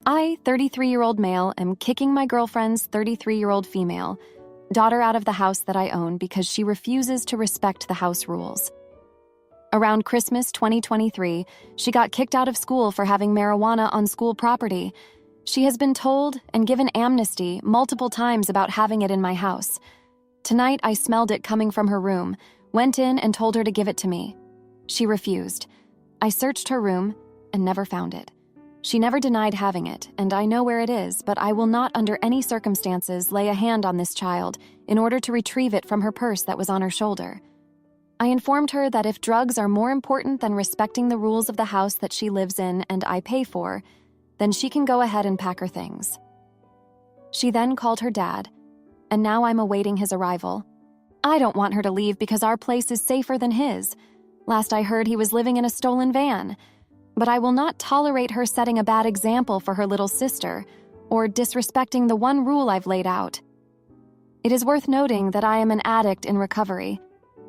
I, 33-year-old male, am kicking my girlfriend's 33-year-old female daughter out of the house that I own because she refuses to respect the house rules. Around Christmas 2023, she got kicked out of school for having marijuana on school property. She has been told and given amnesty multiple times about having it in my house. Tonight, I smelled it coming from her room, went in and told her to give it to me. She refused. I searched her room and never found it. She never denied having it, and I know where it is, but I will not under any circumstances lay a hand on this child in order to retrieve it from her purse that was on her shoulder. I informed her that if drugs are more important than respecting the rules of the house that she lives in and I pay for, then she can go ahead and pack her things. She then called her dad, and now I'm awaiting his arrival. I don't want her to leave because our place is safer than his. Last I heard, he was living in a stolen van. But I will not tolerate her setting a bad example for her little sister or disrespecting the one rule I've laid out. It is worth noting that I am an addict in recovery,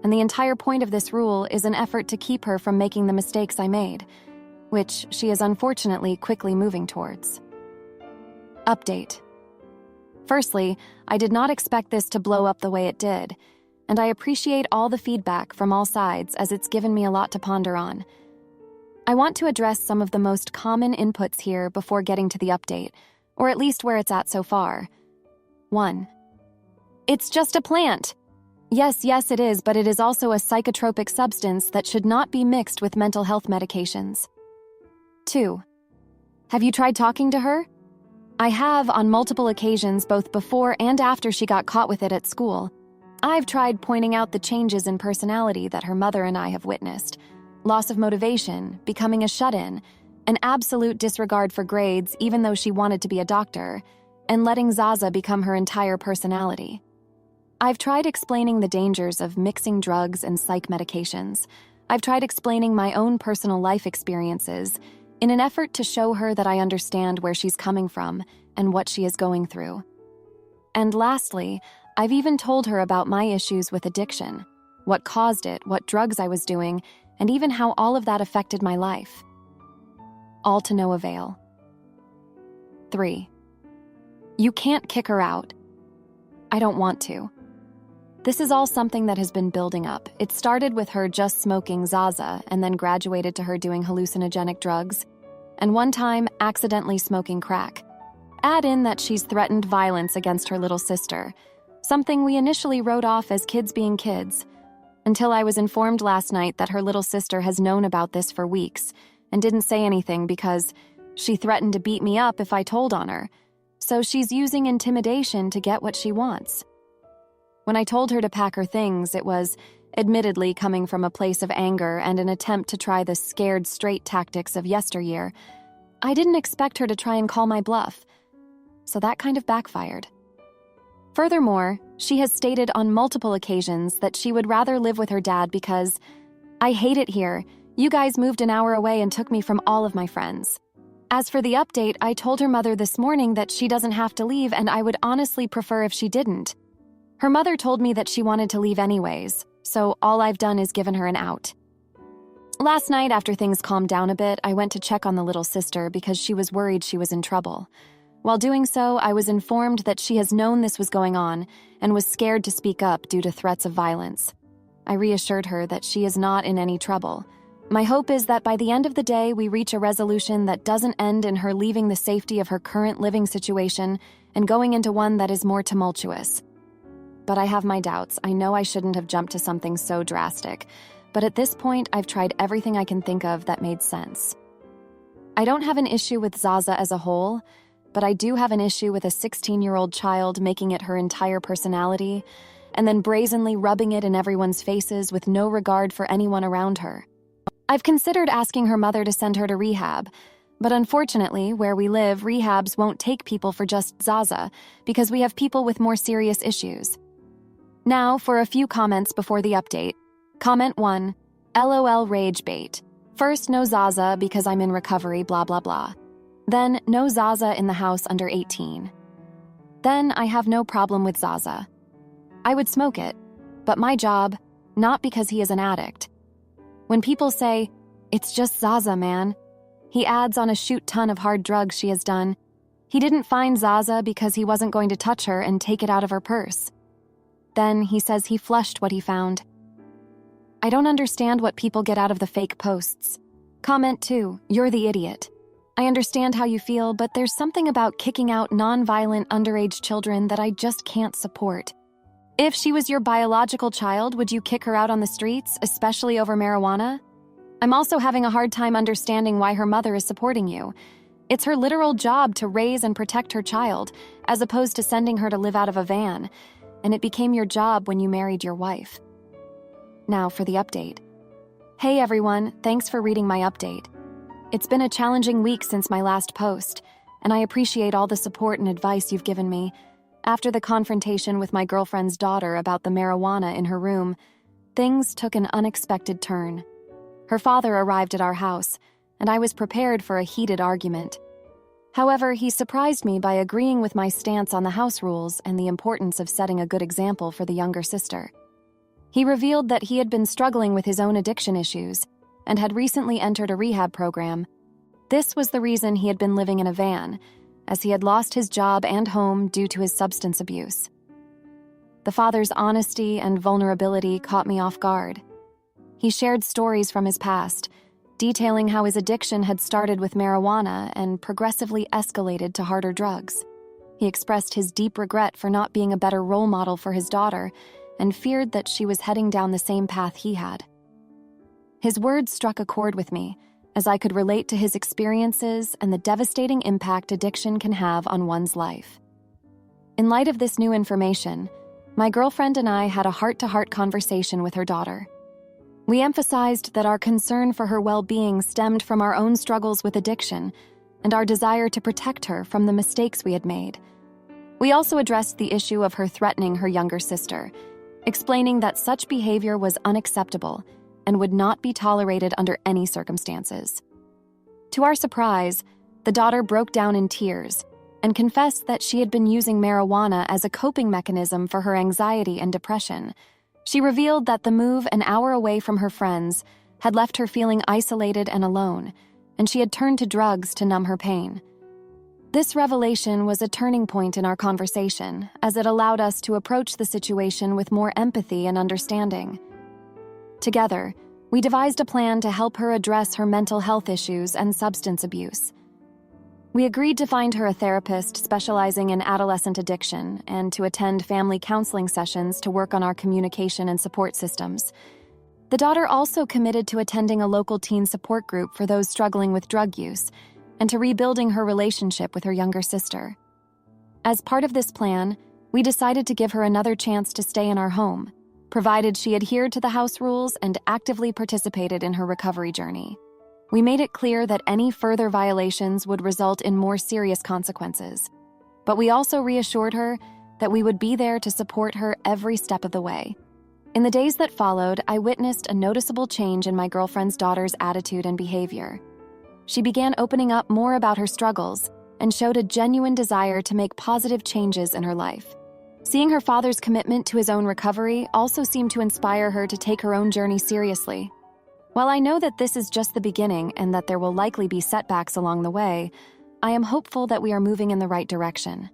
and the entire point of this rule is an effort to keep her from making the mistakes I made, which she is unfortunately quickly moving towards. Update. Firstly, I did not expect this to blow up the way it did, and I appreciate all the feedback from all sides as it's given me a lot to ponder on. I want to address some of the most common inputs here before getting to the update, or at least where it's at so far. 1. It's just a plant. Yes, it is, but it is also a psychotropic substance that should not be mixed with mental health medications. 2. Have you tried talking to her? I have on multiple occasions, both before and after she got caught with it at school. I've tried pointing out the changes in personality that her mother and I have witnessed. Loss of motivation, becoming a shut-in, an absolute disregard for grades even though she wanted to be a doctor, and letting Zaza become her entire personality. I've tried explaining the dangers of mixing drugs and psych medications. I've tried explaining my own personal life experiences in an effort to show her that I understand where she's coming from and what she is going through. And lastly, I've even told her about my issues with addiction, what caused it, what drugs I was doing, and even how all of that affected my life. All to no avail. 3. You can't kick her out. I don't want to. This is all something that has been building up. It started with her just smoking Zaza and then graduated to her doing hallucinogenic drugs, and one time accidentally smoking crack. Add in that she's threatened violence against her little sister, something we initially wrote off as kids being kids, until I was informed last night that her little sister has known about this for weeks and didn't say anything because she threatened to beat me up if I told on her, so she's using intimidation to get what she wants. When I told her to pack her things, it was admittedly coming from a place of anger and an attempt to try the scared straight tactics of yesteryear. I didn't expect her to try and call my bluff, so that kind of backfired. Furthermore, she has stated on multiple occasions that she would rather live with her dad because, I hate it here. You guys moved an hour away and took me from all of my friends. As for the update, I told her mother this morning that she doesn't have to leave and I would honestly prefer if she didn't. Her mother told me that she wanted to leave anyways, so all I've done is given her an out. Last night, after things calmed down a bit, I went to check on the little sister because she was worried she was in trouble. While doing so, I was informed that she has known this was going on and was scared to speak up due to threats of violence. I reassured her that she is not in any trouble. My hope is that by the end of the day, we reach a resolution that doesn't end in her leaving the safety of her current living situation and going into one that is more tumultuous. But I have my doubts. I know I shouldn't have jumped to something so drastic, but at this point, I've tried everything I can think of that made sense. I don't have an issue with Zaza as a whole, but I do have an issue with a 16-year-old child making it her entire personality and then brazenly rubbing it in everyone's faces with no regard for anyone around her. I've considered asking her mother to send her to rehab, but unfortunately, where we live, rehabs won't take people for just Zaza because we have people with more serious issues. Now, for a few comments before the update. Comment 1, LOL rage bait. First, no Zaza because I'm in recovery, blah blah blah. Then, no Zaza in the house under 18. Then, I have no problem with Zaza. I would smoke it, but my job, not because he is an addict. When people say, it's just Zaza, man, he adds on a shoot ton of hard drugs she has done, He didn't find Zaza because he wasn't going to touch her and take it out of her purse. Then he says he flushed what he found. I don't understand what people get out of the fake posts. Comment 2, you're the idiot. I understand how you feel, but there's something about kicking out non-violent underage children that I just can't support. If she was your biological child, would you kick her out on the streets, especially over marijuana? I'm also having a hard time understanding why her mother is supporting you. It's her literal job to raise and protect her child, as opposed to sending her to live out of a van, and it became your job when you married your wife. Now for the update. Hey everyone, thanks for reading my update. It's been a challenging week since my last post, and I appreciate all the support and advice you've given me. After the confrontation with my girlfriend's daughter about the marijuana in her room, things took an unexpected turn. Her father arrived at our house, and I was prepared for a heated argument. However, he surprised me by agreeing with my stance on the house rules and the importance of setting a good example for the younger sister. He revealed that he had been struggling with his own addiction issues and had recently entered a rehab program. This was the reason he had been living in a van, as he had lost his job and home due to his substance abuse. The father's honesty and vulnerability caught me off guard. He shared stories from his past, detailing how his addiction had started with marijuana and progressively escalated to harder drugs. He expressed his deep regret for not being a better role model for his daughter and feared that she was heading down the same path he had. His words struck a chord with me, as I could relate to his experiences and the devastating impact addiction can have on one's life. In light of this new information, my girlfriend and I had a heart-to-heart conversation with her daughter. We emphasized that our concern for her well-being stemmed from our own struggles with addiction and our desire to protect her from the mistakes we had made. We also addressed the issue of her threatening her younger sister, explaining that such behavior was unacceptable and would not be tolerated under any circumstances. To our surprise, the daughter broke down in tears and confessed that she had been using marijuana as a coping mechanism for her anxiety and depression. She revealed that the move an hour away from her friends had left her feeling isolated and alone, and she had turned to drugs to numb her pain. This revelation was a turning point in our conversation, as it allowed us to approach the situation with more empathy and understanding. Together, we devised a plan to help her address her mental health issues and substance abuse. We agreed to find her a therapist specializing in adolescent addiction and to attend family counseling sessions to work on our communication and support systems. The daughter also committed to attending a local teen support group for those struggling with drug use and to rebuilding her relationship with her younger sister. As part of this plan, we decided to give her another chance to stay in our home, provided she adhered to the house rules and actively participated in her recovery journey. We made it clear that any further violations would result in more serious consequences, but we also reassured her that we would be there to support her every step of the way. In the days that followed, I witnessed a noticeable change in my girlfriend's daughter's attitude and behavior. She began opening up more about her struggles and showed a genuine desire to make positive changes in her life. Seeing her father's commitment to his own recovery also seemed to inspire her to take her own journey seriously. While I know that this is just the beginning and that there will likely be setbacks along the way, I am hopeful that we are moving in the right direction.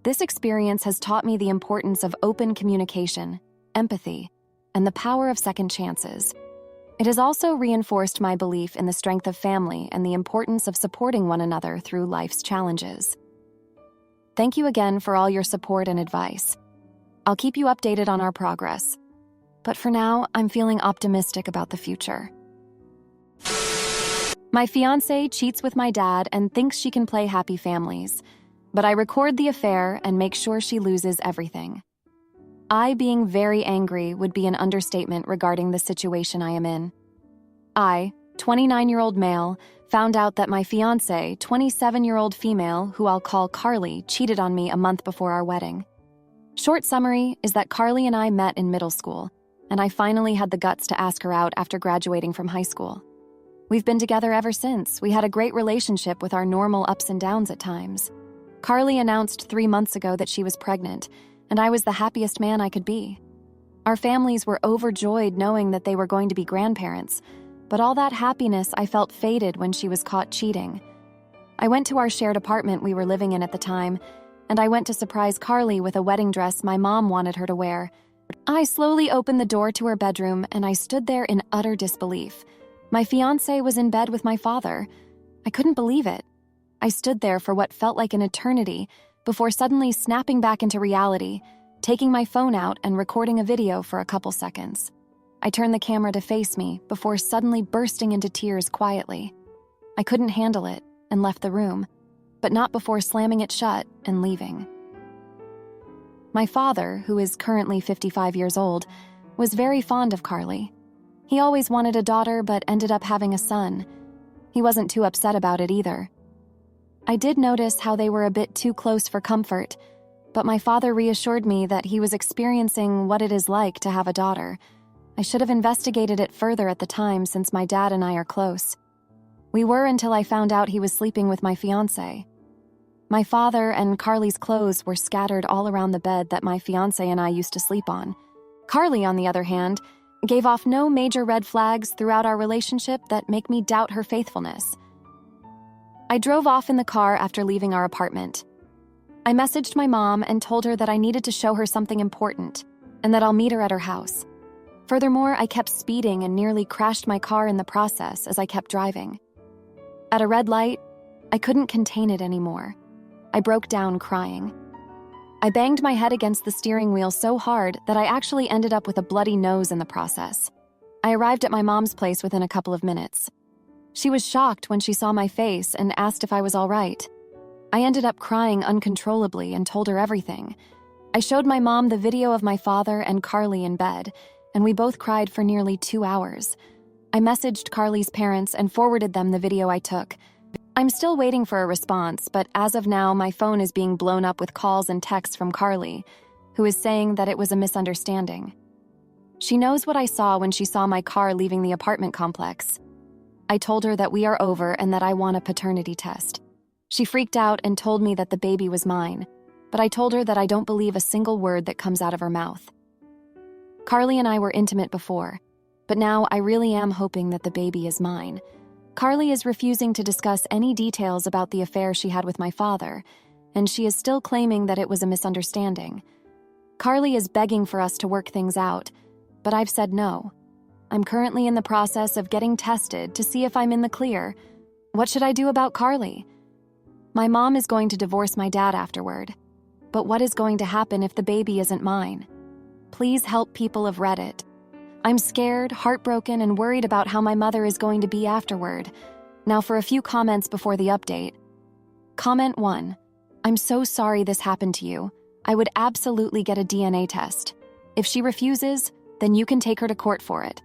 This experience has taught me the importance of open communication, empathy, and the power of second chances. It has also reinforced my belief in the strength of family and the importance of supporting one another through life's challenges. Thank you again for all your support and advice. I'll keep you updated on our progress. But for now, I'm feeling optimistic about the future. My fiancé cheats with my dad and thinks she can play happy families, but I record the affair and make sure she loses everything. I being very angry would be an understatement regarding the situation I am in. I, 29-year-old male, found out that my fiancé, 27-year-old female, who I'll call Carly, cheated on me a month before our wedding. Short summary is that Carly and I met in middle school, and I finally had the guts to ask her out after graduating from high school. We've been together ever since. We had a great relationship with our normal ups and downs at times. Carly announced 3 months ago that she was pregnant, and I was the happiest man I could be. Our families were overjoyed knowing that they were going to be grandparents, but all that happiness I felt faded when she was caught cheating. I went to our shared apartment we were living in at the time, and I went to surprise Carly with a wedding dress my mom wanted her to wear. I slowly opened the door to her bedroom, and I stood there in utter disbelief. My fiancé was in bed with my father. I couldn't believe it. I stood there for what felt like an eternity before suddenly snapping back into reality, taking my phone out and recording a video for a couple seconds. I turned the camera to face me before suddenly bursting into tears quietly. I couldn't handle it and left the room, but not before slamming it shut and leaving. My father, who is currently 55 years old, was very fond of Carly. He always wanted a daughter but ended up having a son. He wasn't too upset about it either. I did notice how they were a bit too close for comfort, but my father reassured me that he was experiencing what it is like to have a daughter. I should have investigated it further at the time since my dad and I are close. We were until I found out he was sleeping with my fiancé. My father and Carly's clothes were scattered all around the bed that my fiancé and I used to sleep on. Carly, on the other hand, gave off no major red flags throughout our relationship that make me doubt her faithfulness. I drove off in the car after leaving our apartment. I messaged my mom and told her that I needed to show her something important and that I'll meet her at her house. Furthermore, I kept speeding and nearly crashed my car in the process as I kept driving. At a red light, I couldn't contain it anymore. I broke down crying. I banged my head against the steering wheel so hard that I actually ended up with a bloody nose in the process. I arrived at my mom's place within a couple of minutes. She was shocked when she saw my face and asked if I was all right. I ended up crying uncontrollably and told her everything. I showed my mom the video of my father and Carly in bed, and we both cried for nearly 2 hours. I messaged Carly's parents and forwarded them the video I took. I'm still waiting for a response, but as of now, my phone is being blown up with calls and texts from Carly, who is saying that it was a misunderstanding. She knows what I saw when she saw my car leaving the apartment complex. I told her that we are over and that I want a paternity test. She freaked out and told me that the baby was mine, but I told her that I don't believe a single word that comes out of her mouth. Carly and I were intimate before, but now I really am hoping that the baby is mine. Carly is refusing to discuss any details about the affair she had with my father, and she is still claiming that it was a misunderstanding. Carly is begging for us to work things out, but I've said no. I'm currently in the process of getting tested to see if I'm in the clear. What should I do about Carly? My mom is going to divorce my dad afterward, but what is going to happen if the baby isn't mine? Please help people of Reddit. I'm scared, heartbroken, and worried about how my mother is going to be afterward. Now for a few comments before the update. Comment 1. I'm so sorry this happened to you. I would absolutely get a DNA test. If she refuses, then you can take her to court for it.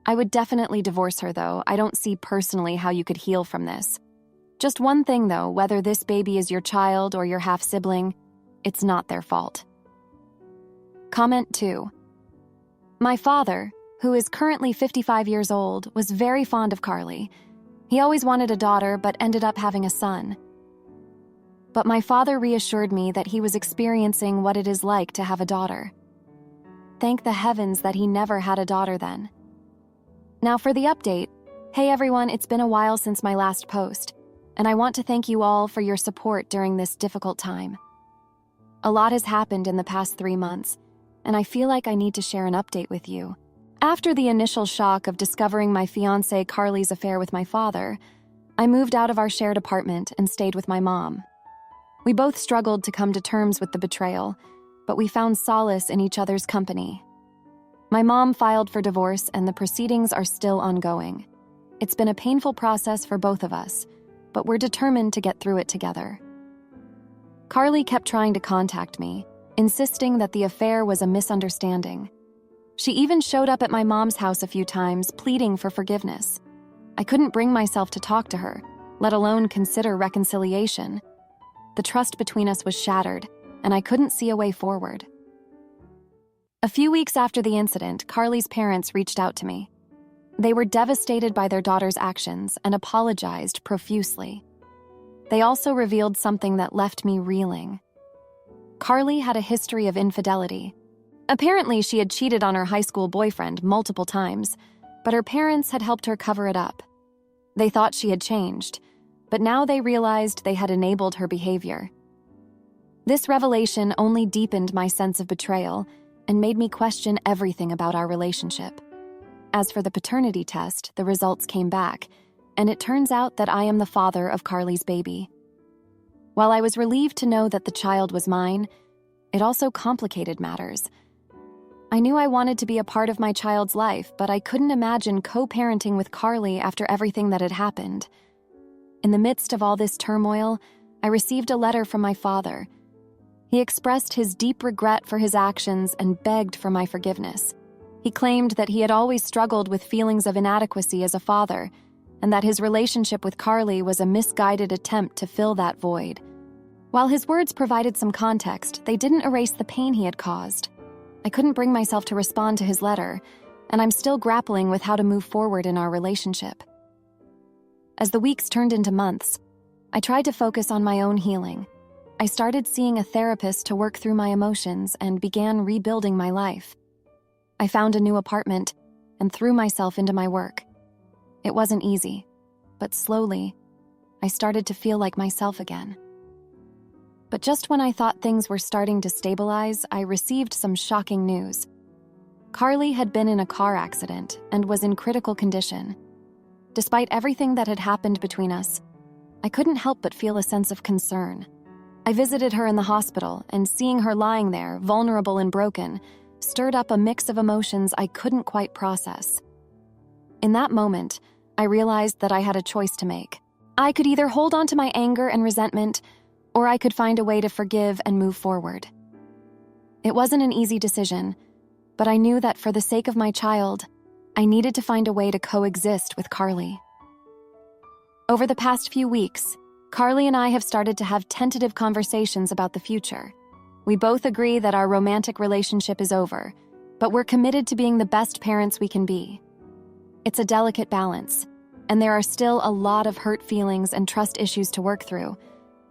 I would definitely divorce her, though. I don't see personally how you could heal from this. Just one thing, though, whether this baby is your child or your half-sibling, it's not their fault. Comment 2. My father, who is currently 55 years old, was very fond of Carly. He always wanted a daughter but ended up having a son. But my father reassured me that he was experiencing what it is like to have a daughter. Thank the heavens that he never had a daughter then. Now for the update. Hey everyone, it's been a while since my last post, and I want to thank you all for your support during this difficult time. A lot has happened in the past 3 months, and I feel like I need to share an update with you. After the initial shock of discovering my fiancée Carly's affair with my father, I moved out of our shared apartment and stayed with my mom. We both struggled to come to terms with the betrayal, but we found solace in each other's company. My mom filed for divorce, and the proceedings are still ongoing. It's been a painful process for both of us, but we're determined to get through it together. Carly kept trying to contact me, insisting that the affair was a misunderstanding. She even showed up at my mom's house a few times, pleading for forgiveness. I couldn't bring myself to talk to her, let alone consider reconciliation. The trust between us was shattered, and I couldn't see a way forward. A few weeks after the incident, Carly's parents reached out to me. They were devastated by their daughter's actions and apologized profusely. They also revealed something that left me reeling. Carly had a history of infidelity. Apparently, she had cheated on her high school boyfriend multiple times, but her parents had helped her cover it up. They thought she had changed, but now they realized they had enabled her behavior. This revelation only deepened my sense of betrayal and made me question everything about our relationship. As for the paternity test, the results came back, and it turns out that I am the father of Carly's baby. While I was relieved to know that the child was mine, it also complicated matters. I knew I wanted to be a part of my child's life, but I couldn't imagine co-parenting with Carly after everything that had happened. In the midst of all this turmoil, I received a letter from my father. He expressed his deep regret for his actions and begged for my forgiveness. He claimed that he had always struggled with feelings of inadequacy as a father, and that his relationship with Carly was a misguided attempt to fill that void. While his words provided some context, they didn't erase the pain he had caused. I couldn't bring myself to respond to his letter, and I'm still grappling with how to move forward in our relationship. As the weeks turned into months, I tried to focus on my own healing. I started seeing a therapist to work through my emotions and began rebuilding my life. I found a new apartment and threw myself into my work. It wasn't easy, but slowly, I started to feel like myself again. But just when I thought things were starting to stabilize, I received some shocking news. Carly had been in a car accident and was in critical condition. Despite everything that had happened between us, I couldn't help but feel a sense of concern. I visited her in the hospital, and seeing her lying there, vulnerable and broken, stirred up a mix of emotions I couldn't quite process. In that moment, I realized that I had a choice to make. I could either hold on to my anger and resentment, or I could find a way to forgive and move forward. It wasn't an easy decision, but I knew that for the sake of my child, I needed to find a way to coexist with Carly. Over the past few weeks, Carly and I have started to have tentative conversations about the future. We both agree that our romantic relationship is over, but we're committed to being the best parents we can be. It's a delicate balance, and there are still a lot of hurt feelings and trust issues to work through,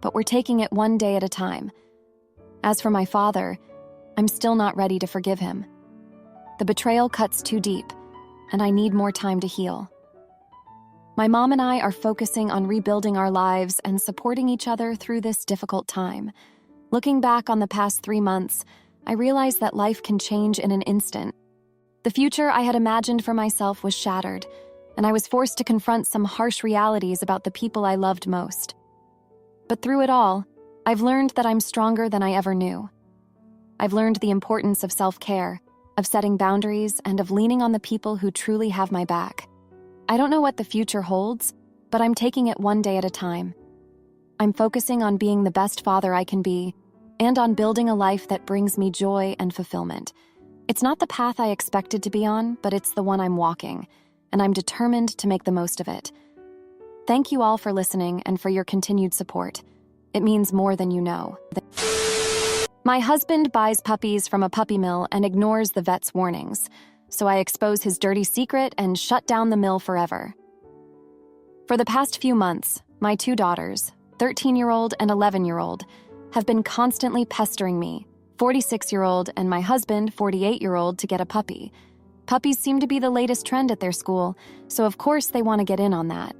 but we're taking it one day at a time. As for my father, I'm still not ready to forgive him. The betrayal cuts too deep, and I need more time to heal. My mom and I are focusing on rebuilding our lives and supporting each other through this difficult time. Looking back on the past 3 months, I realized that life can change in an instant. The future I had imagined for myself was shattered, and I was forced to confront some harsh realities about the people I loved most. But through it all, I've learned that I'm stronger than I ever knew. I've learned the importance of self-care, of setting boundaries, and of leaning on the people who truly have my back. I don't know what the future holds, but I'm taking it one day at a time. I'm focusing on being the best father I can be, and on building a life that brings me joy and fulfillment. It's not the path I expected to be on, but it's the one I'm walking, and I'm determined to make the most of it. Thank you all for listening and for your continued support. It means more than you know. My husband buys puppies from a puppy mill and ignores the vet's warnings, so I expose his dirty secret and shut down the mill forever. For the past few months, my 2 daughters, 13-year-old and 11-year-old, have been constantly pestering me, 46-year-old and my husband, 48-year-old, to get a puppy. Puppies seem to be the latest trend at their school, so of course they want to get in on that.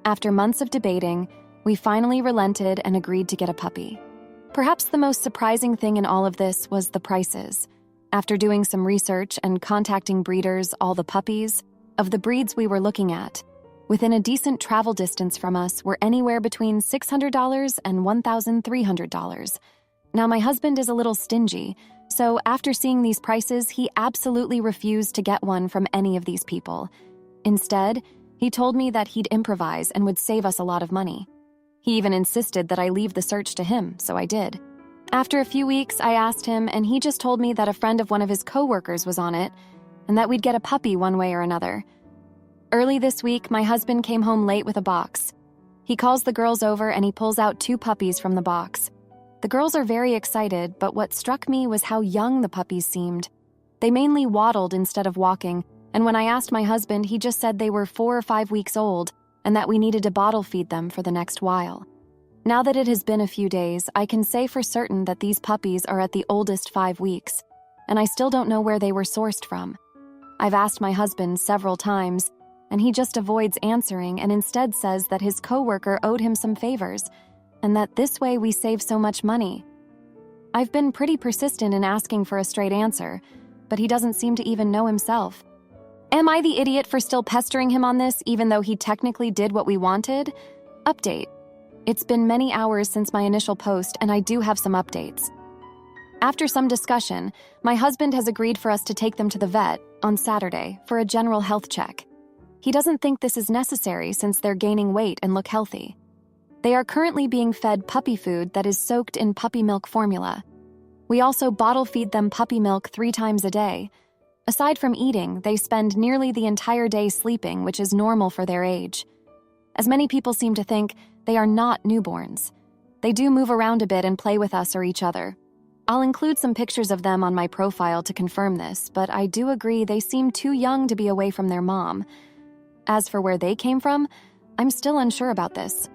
After months of debating, we finally relented and agreed to get a puppy. Perhaps the most surprising thing in all of this was the prices. After doing some research and contacting breeders, all the puppies, of the breeds we were looking at, within a decent travel distance from us, were anywhere between $600 and $1,300. Now, my husband is a little stingy, so after seeing these prices, he absolutely refused to get one from any of these people. Instead, he told me that he'd improvise and would save us a lot of money. He even insisted that I leave the search to him, so I did. After a few weeks, I asked him, and he just told me that a friend of one of his coworkers was on it, and that we'd get a puppy one way or another. Early this week, my husband came home late with a box. He calls the girls over and he pulls out 2 puppies from the box. The girls are very excited, but what struck me was how young the puppies seemed. They mainly waddled instead of walking, and when I asked my husband, he just said they were 4 or 5 weeks old and that we needed to bottle feed them for the next while. Now that it has been a few days, I can say for certain that these puppies are at the oldest 5 weeks, and I still don't know where they were sourced from. I've asked my husband several times, and he just avoids answering and instead says that his coworker owed him some favors, and that this way we save so much money. I've been pretty persistent in asking for a straight answer, but he doesn't seem to even know himself. Am I the idiot for still pestering him on this, even though he technically did what we wanted? Update. It's been many hours since my initial post, and I do have some updates. After some discussion, my husband has agreed for us to take them to the vet on Saturday for a general health check. He doesn't think this is necessary since they're gaining weight and look healthy. They are currently being fed puppy food that is soaked in puppy milk formula. We also bottle feed them puppy milk 3 times a day. Aside from eating, they spend nearly the entire day sleeping, which is normal for their age. As many people seem to think, they are not newborns. They do move around a bit and play with us or each other. I'll include some pictures of them on my profile to confirm this, but I do agree they seem too young to be away from their mom. As for where they came from, I'm still unsure about this.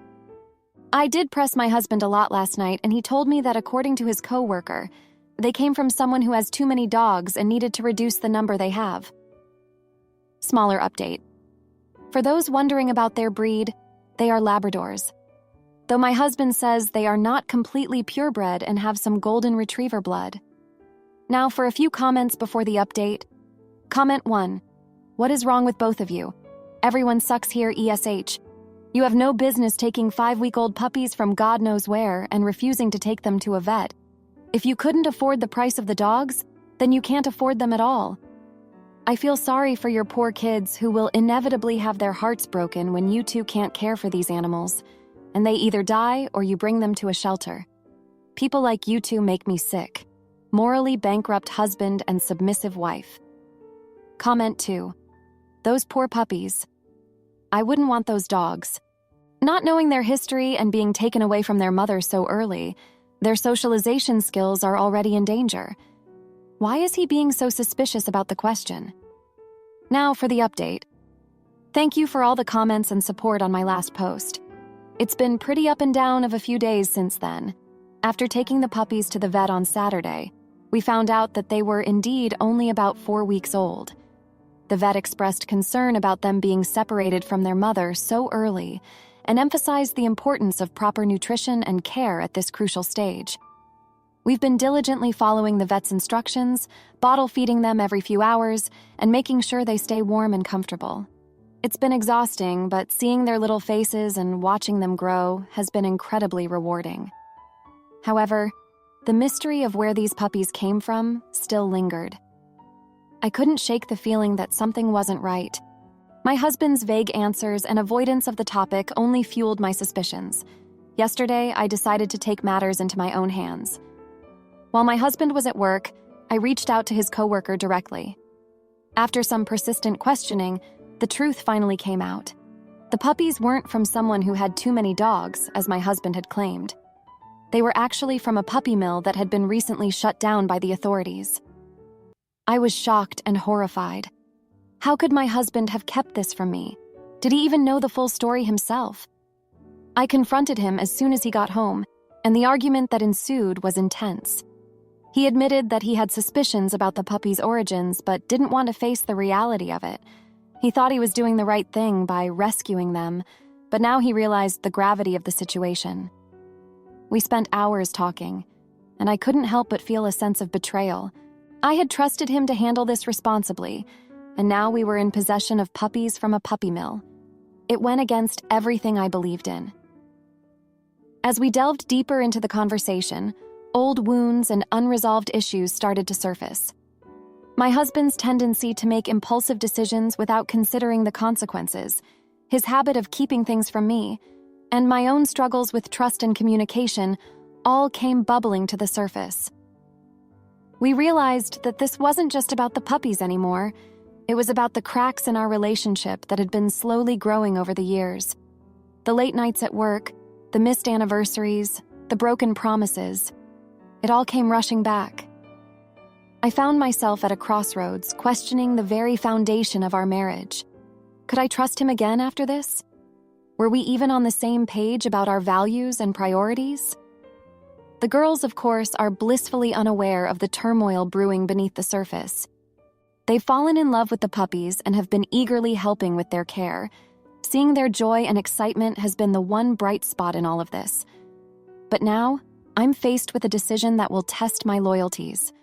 I did press my husband a lot last night, and he told me that according to his coworker, they came from someone who has too many dogs and needed to reduce the number they have. Smaller update. For those wondering about their breed, they are Labradors. Though my husband says they are not completely purebred and have some golden retriever blood. Now for a few comments before the update. Comment 1. What is wrong with both of you? Everyone sucks here, ESH. You have no business taking 5-week-old puppies from God knows where and refusing to take them to a vet. If you couldn't afford the price of the dogs, then you can't afford them at all. I feel sorry for your poor kids who will inevitably have their hearts broken when you two can't care for these animals, and they either die or you bring them to a shelter. People like you two make me sick. Morally bankrupt husband and submissive wife. Comment 2. Those poor puppies. I wouldn't want those dogs. Not knowing their history and being taken away from their mother so early, their socialization skills are already in danger. Why is he being so suspicious about the question? Now for the update. Thank you for all the comments and support on my last post. It's been pretty up and down of a few days since then. After taking the puppies to the vet on Saturday, we found out that they were indeed only about 4 weeks old. The vet expressed concern about them being separated from their mother so early and emphasized the importance of proper nutrition and care at this crucial stage. We've been diligently following the vet's instructions, bottle feeding them every few hours, and making sure they stay warm and comfortable. It's been exhausting, but seeing their little faces and watching them grow has been incredibly rewarding. However, the mystery of where these puppies came from still lingered. I couldn't shake the feeling that something wasn't right. My husband's vague answers and avoidance of the topic only fueled my suspicions. Yesterday, I decided to take matters into my own hands. While my husband was at work, I reached out to his coworker directly. After some persistent questioning, the truth finally came out. The puppies weren't from someone who had too many dogs, as my husband had claimed. They were actually from a puppy mill that had been recently shut down by the authorities. I was shocked and horrified. How could my husband have kept this from me? Did he even know the full story himself? I confronted him as soon as he got home, and the argument that ensued was intense. He admitted that he had suspicions about the puppy's origins, but didn't want to face the reality of it. He thought he was doing the right thing by rescuing them, but now he realized the gravity of the situation. We spent hours talking, and I couldn't help but feel a sense of betrayal. I had trusted him to handle this responsibly, and now we were in possession of puppies from a puppy mill. It went against everything I believed in. As we delved deeper into the conversation, old wounds and unresolved issues started to surface. My husband's tendency to make impulsive decisions without considering the consequences, his habit of keeping things from me, and my own struggles with trust and communication all came bubbling to the surface. We realized that this wasn't just about the puppies anymore. It was about the cracks in our relationship that had been slowly growing over the years. The late nights at work, the missed anniversaries, the broken promises. It all came rushing back. I found myself at a crossroads, questioning the very foundation of our marriage. Could I trust him again after this? Were we even on the same page about our values and priorities? The girls, of course, are blissfully unaware of the turmoil brewing beneath the surface. They've fallen in love with the puppies and have been eagerly helping with their care. Seeing their joy and excitement has been the one bright spot in all of this. But now, I'm faced with a decision that will test my loyalties.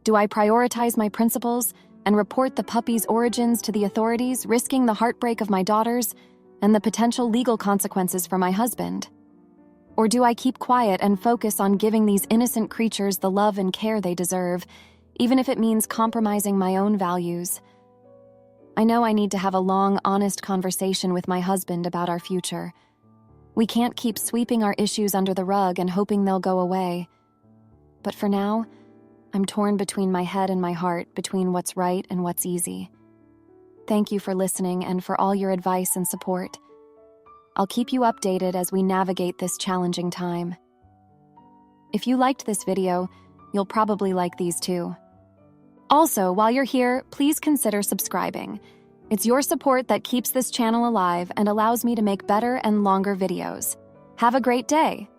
Do I prioritize my principles and report the puppy's origins to the authorities, risking the heartbreak of my daughters and the potential legal consequences for my husband? Or do I keep quiet and focus on giving these innocent creatures the love and care they deserve, even if it means compromising my own values? I know I need to have a long, honest conversation with my husband about our future. We can't keep sweeping our issues under the rug and hoping they'll go away. But for now, I'm torn between my head and my heart, between what's right and what's easy. Thank you for listening and for all your advice and support. I'll keep you updated as we navigate this challenging time. If you liked this video, you'll probably like these too. Also, while you're here, please consider subscribing. It's your support that keeps this channel alive and allows me to make better and longer videos. Have a great day!